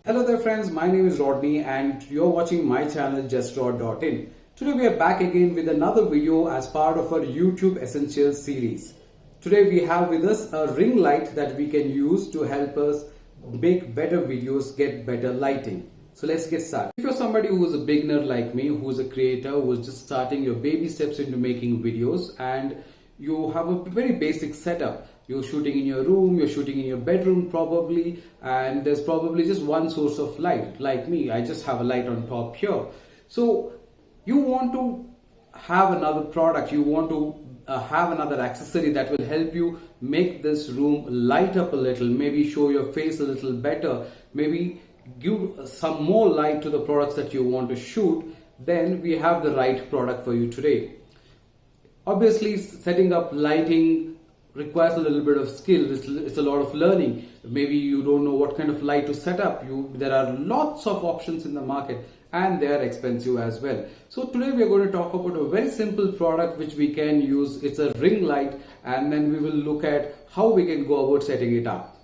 Hello there friends, my name is Rodney and you're watching my channel justrod.in. Today we are back again with another video as part of our YouTube Essentials series. Today we have with us a ring light that we can use to help us make better videos, get better lighting. So let's get started. If you're somebody who is a beginner like me, who's a creator, who's just starting your baby steps into making videos and you have a very basic setup. You're shooting in your room, you're shooting in your bedroom probably, and there's probably just one source of light. Like me, I just have a light on top here. So you want to have another product, you want to have another accessory that will help you make this room light up a little, maybe show your face a little better, maybe give some more light to the products that you want to shoot. Then we have the right product for you today. Obviously, setting up lighting requires a little bit of skill. It's a lot of learning. Maybe you don't know what kind of light to set up. There are lots of options in the market and they are expensive as well. So today we are going to talk about a very simple product which we can use. It's a ring light, and then we will look at how we can go about setting it up.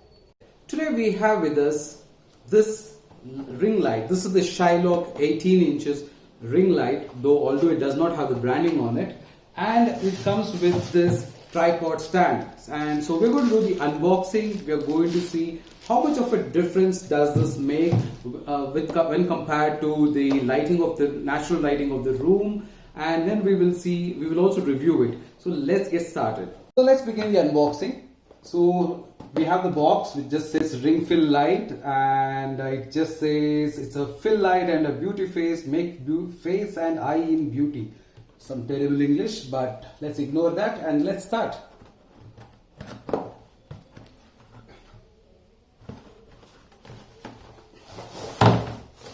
Today we have with us this ring light. This is the Shyloc 18 inches ring light, although it does not have the branding on it, and it comes with this tripod stand. And so we're going to do the unboxing. We're going to see how much of a difference does this make when compared to the lighting of the natural lighting of the room, and then we will also review it. So let's get started. So let's begin the unboxing. So we have the box which just says ring fill light, and it just says it's a fill light and a beauty face, make face and eye in beauty. Some terrible English, but let's ignore that and let's start.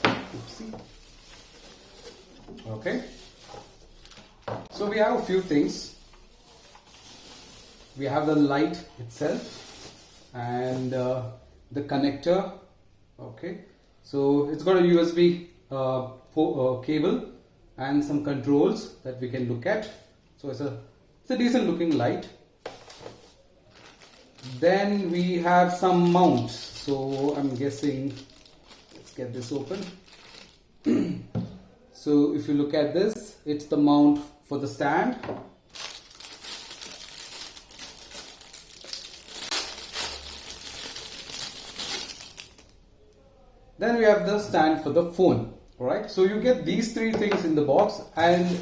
Oopsie. Okay. So we have a few things. We have the light itself and the connector. Okay. So it's got a USB cable and some controls that we can look at. So it's a decent looking light. Then we have some mounts. So I'm guessing, let's get this open. So if you look at this, it's the mount for the stand. Then we have the stand for the phone. Alright, so you get these three things in the box, and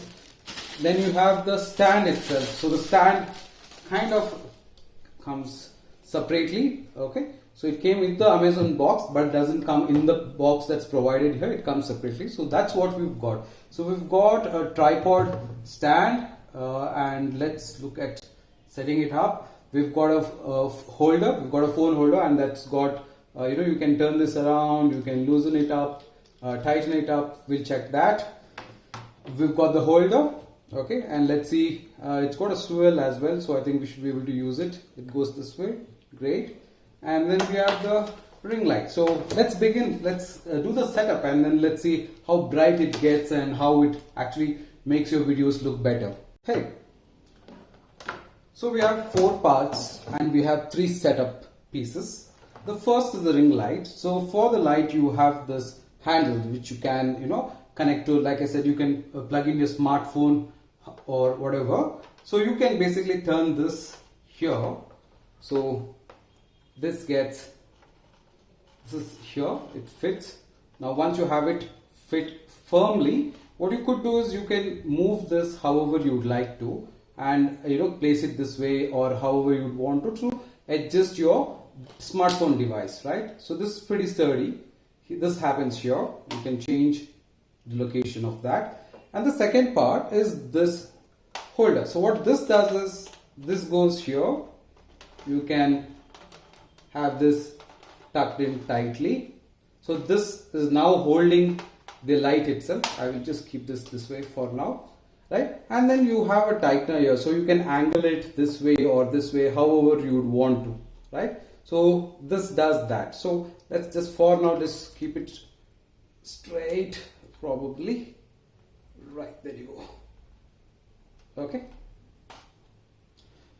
then you have the stand itself. So the stand kind of comes separately. Okay, so it came with the Amazon box, but doesn't come in the box that's provided here. It comes separately. So that's what we've got. So we've got a tripod stand, and let's look at setting it up. We've got a holder. We've got a phone holder, and that's got you can turn this around. You can loosen it up. Tighten it up, we'll check that. We've got the holder, okay, and let's see, it's got a swivel as well, so I think we should be able to use it. It goes this way, great. And then we have the ring light. So let's begin, let's do the setup, and then let's see how bright it gets and how it actually makes your videos look better. Hey, so we have 4 parts and we have 3 setup pieces. The first is the ring light. So for the light you have this handle which you can connect to. Like I said, you can plug in your smartphone or whatever. So you can basically turn this here. So this is here, it fits. Now once you have it fit firmly, what you could do is you can move this however you would like to, and place it this way or however you would want to adjust your smartphone device, right? So this is pretty sturdy. This happens here. You can change the location of that. And the second part is this holder. So what this does is this goes here. You can have this tucked in tightly. So this is now holding the light itself. I will just keep this way for now, right? And then you have a tightener here. So you can angle it this way or this way, however you would want to, right? So this does that. So let's just for now just keep it straight, probably. Right, there you go. Okay.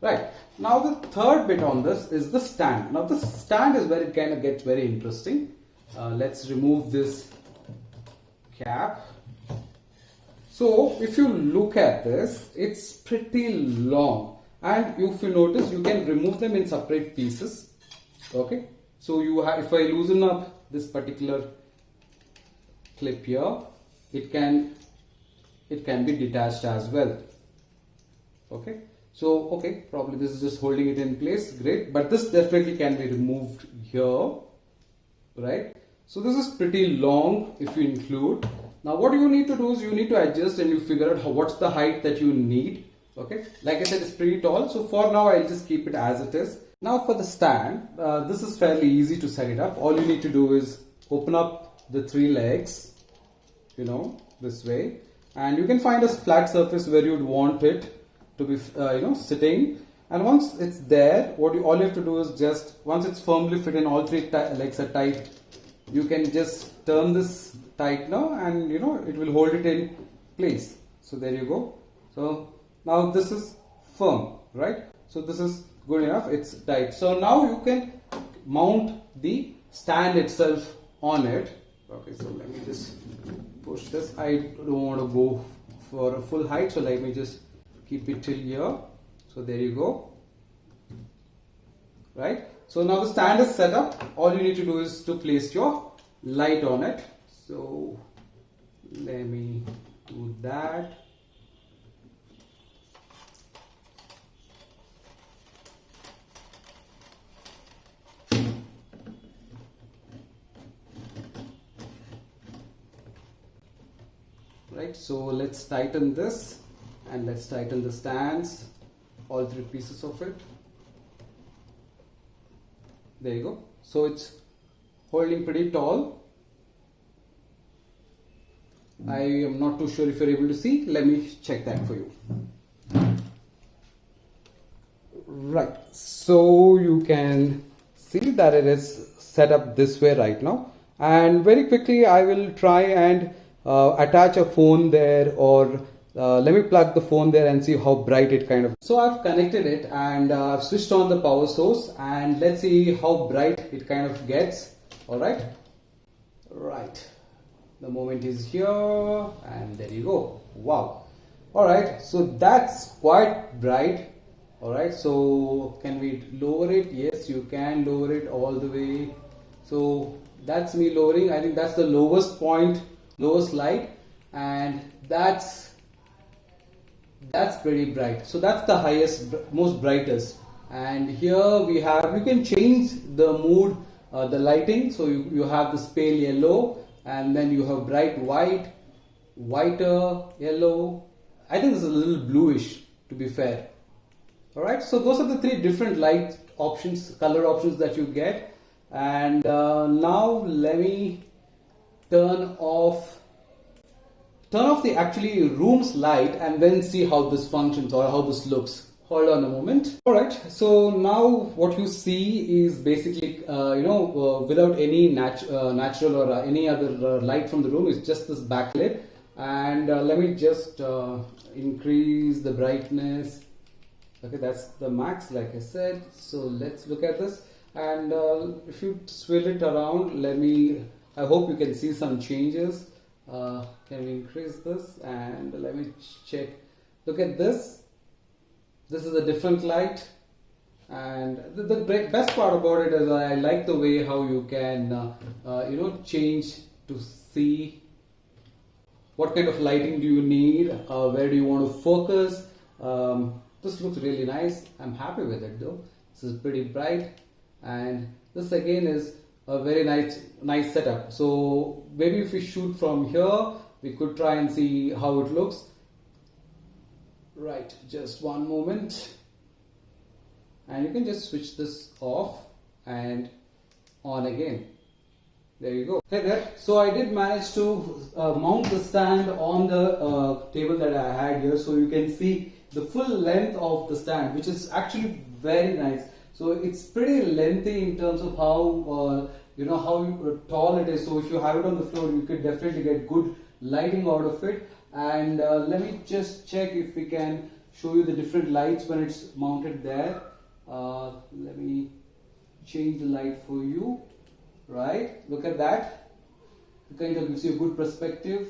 Right. Now the third bit on this is the stand. Now the stand is where it kind of gets very interesting. let's remove this cap. So if you look at this, it's pretty long, and if you notice, you can remove them in separate pieces. Okay, so you have, if I loosen up this particular clip here, it can be detached as well. Okay, so okay, probably this is just holding it in place, great, but this definitely can be removed here, right? So this is pretty long if you include. Now what you need to do is you need to adjust and you figure out what's the height that you need. Okay, like I said, it's pretty tall, so for now I'll just keep it as it is. Now for the stand, this is fairly easy to set it up. All you need to do is open up the 3 legs, you know, this way, and you can find a flat surface where you'd want it to be sitting. And once it's there, all you have to do is just, once it's firmly fit and all 3 legs are tight, you can just turn this tight now, and it will hold it in place. So there you go. So now this is firm, right? So this is good enough, it's tight. So now you can mount the stand itself on it. Okay, so let me just push this. I don't want to go for a full height, so let me just keep it till here. So there you go, right? So now the stand is set up. All you need to do is to place your light on it. So let me do that. Right, so let's tighten this, and let's tighten the stands, all 3 pieces of it. There you go. So it's holding pretty tall. I am not too sure if you're able to see. Let me check that for you. Right, so you can see that it is set up this way right now, and very quickly I will try and attach a phone there, or let me plug the phone there and see how bright it kind of. So I've connected it, and I've switched on the power source, and let's see how bright it kind of gets. All right, the moment is here, and there you go. Wow. All right, so that's quite bright. All right, so can we lower it? Yes, you can lower it all the way. So that's me lowering. I think that's the lowest point, lowest light, and that's pretty bright. So that's the highest, most brightest. And here we have, you can change the mood, the lighting. So you have this pale yellow, and then you have bright white, whiter yellow. I think this is a little bluish, to be fair. Alright, so those are the 3 different light options, color options that you get. And now let me turn off the actually room's light, and then see how this functions or how this looks. Hold on a moment. Alright, so now what you see is basically without any natural or any other light from the room. It's just this backlit. And let me just increase the brightness. Okay, that's the max, like I said. So let's look at this, and if you swirl it around, I hope you can see some changes. Can we increase this, and let me check. Look at this. This is a different light, and the best part about it is I like the way how you can change to see what kind of lighting do you need, where do you want to focus. This looks really nice. I'm happy with it though. This is pretty bright, and this again is a very nice setup. So maybe if we shoot from here, we could try and see how it looks. Right, just one moment, and you can just switch this off and on again. There you go. Hey there. So I did manage to mount the stand on the table that I had here, so you can see the full length of the stand, which is actually very nice. So it's pretty lengthy in terms of how how tall it is. So if you have it on the floor, you could definitely get good lighting out of it. And let me just check if we can show you the different lights when it's mounted there. Let me change the light for you. right? Look at that. It kind of gives you a good perspective.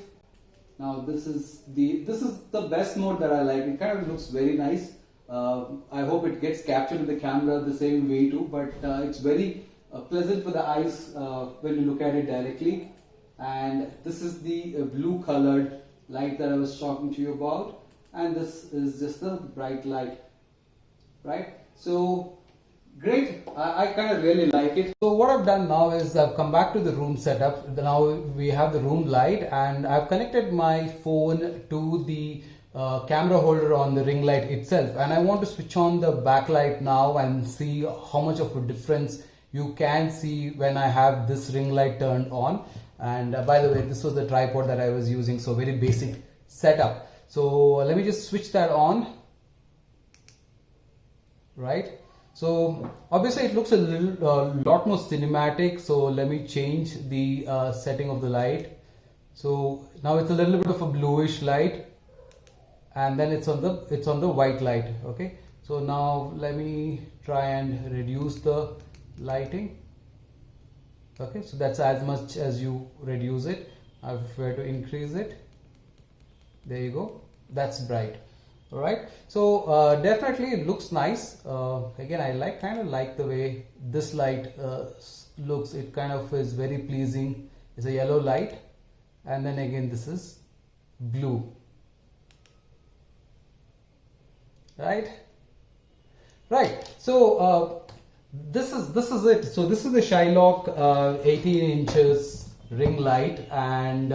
Now this is the best mode that I like. It kind of looks very nice. I hope it gets captured in the camera the same way too, but it's very pleasant for the eyes when you look at it directly. And this is the blue colored light that I was talking to you about, and this is just a bright light, right? So great, I kind of really like it. So what I've done now is I've come back to the room setup. Now we have the room light, and I've connected my phone to the camera holder on the ring light itself, and I want to switch on the backlight now and see how much of a difference you can see when I have this ring light turned on. And by the way, this was the tripod that I was using, so very basic setup. So let me just switch that on, right? So obviously it looks a lot more cinematic, so let me change the setting of the light. So now it's a little bit of a bluish light, and then it's on the white light. Okay, so now let me try and reduce the lighting. Okay, so that's as much as you reduce it. I prefer to increase it. There you go, that's bright. All right, so definitely it looks nice. Again, I kind of like the way this light looks. It kind of is very pleasing. It's a yellow light, and then again this is blue, right? So this is it. So this is the Shyloc 18 inches ring light, and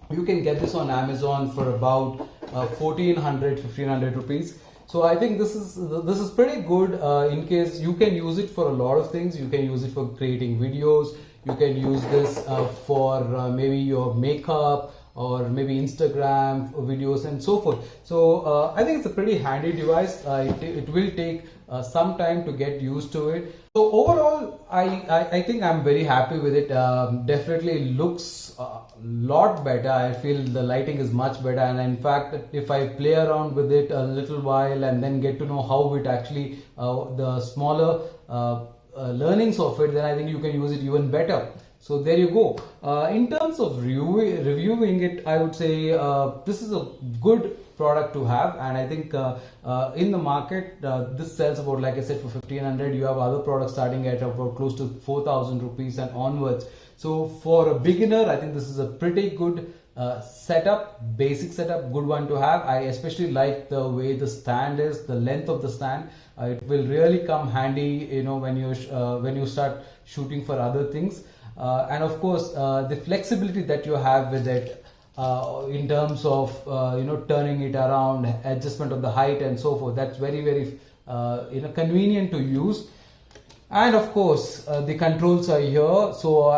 you can get this on Amazon for about 1500 rupees. So I think this is pretty good. In case you can use it for a lot of things. You can use it for creating videos. You can use this for maybe your makeup or maybe Instagram videos and so forth. So I think it's a pretty handy device. It will take some time to get used to it. So overall, I think I'm very happy with it. Definitely looks a lot better. I feel the lighting is much better, and in fact, if I play around with it a little while and then get to know how it actually the smaller learnings of it, then I think you can use it even better. So there you go. In terms of reviewing it, I would say this is a good product to have, and I think in the market this sells about, like I said, for 1500. You have other products starting at about close to 4000 rupees and onwards. So for a beginner, I think this is a pretty good setup, basic setup, good one to have. I especially like the way the stand is, the length of the stand. It will really come handy, you know, when you start shooting for other things. And of course, the flexibility that you have with it in terms of turning it around, adjustment of the height and so forth. That's very convenient to use. And of course, the controls are here. So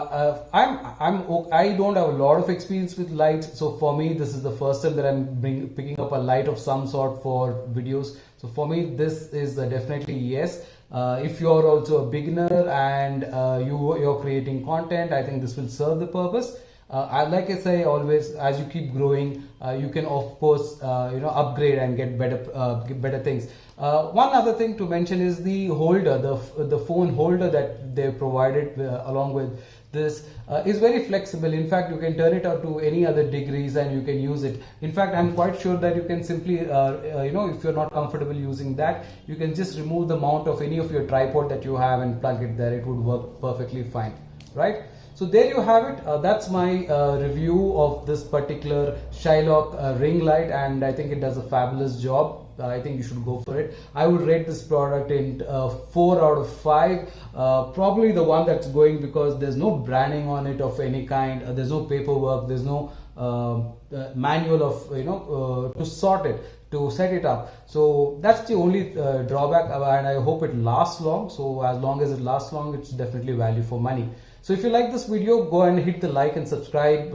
I don't have a lot of experience with lights. So for me, this is the first time that I'm picking up a light of some sort for videos. So for me, this is definitely yes. If you're also a beginner and you're creating content, I think this will serve the purpose. Like I say always, as you keep growing, you can of course upgrade and get better things. One other thing to mention is the holder, the phone holder that they provided along with this is very flexible. In fact, you can turn it out to any other degrees and you can use it. In fact, I'm quite sure that you can simply if you're not comfortable using that, you can just remove the mount of any of your tripod that you have and plug it there. It would work perfectly fine, right? So there you have it. That's my review of this particular Shyloc ring light, and I think it does a fabulous job. I think you should go for it. I would rate this product in 4 out of 5. Probably the one that's going, because there's no branding on it of any kind. There's no paperwork. There's no manual of to sort it, to set it up. So that's the only drawback, and I hope it lasts long. So as long as it lasts long, it's definitely value for money. So if you like this video, go and hit the like and subscribe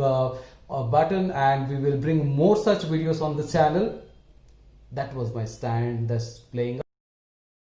button, and we will bring more such videos on the channel. That was my stand that's playing.